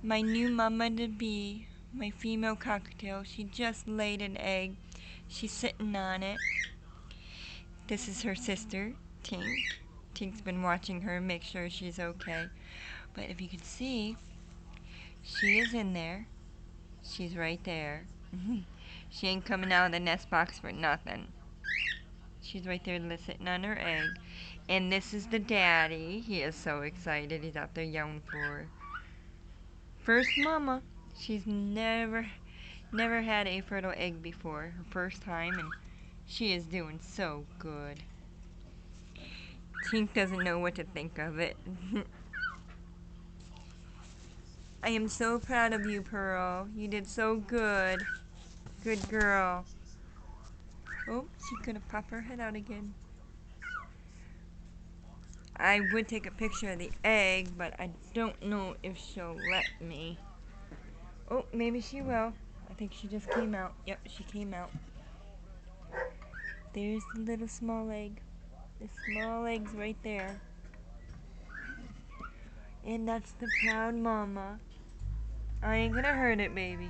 My new mama to be, my female cockatiel, she just laid an egg. She's sitting on it. This is her sister, Tink. Tink's been watching her, make sure she's okay. But if you can see, she is in there. She's right there. She ain't coming out of the nest box for nothing. She's right there sitting on her egg. And this is the daddy. He is so excited. He's out there yelling for her. First mama. She's never had a fertile egg before. Her first time, and she is doing so good. Tink doesn't know what to think of it. I am so proud of you, Pearl. You did so good. Good girl. Oh, she's gonna pop her head out again. I would take a picture of the egg, but I don't know if she'll let me. Oh, maybe she will. I think she just came out. Yep, she came out. There's the little small egg. The small egg's right there. And that's the proud mama. I ain't gonna hurt it, baby.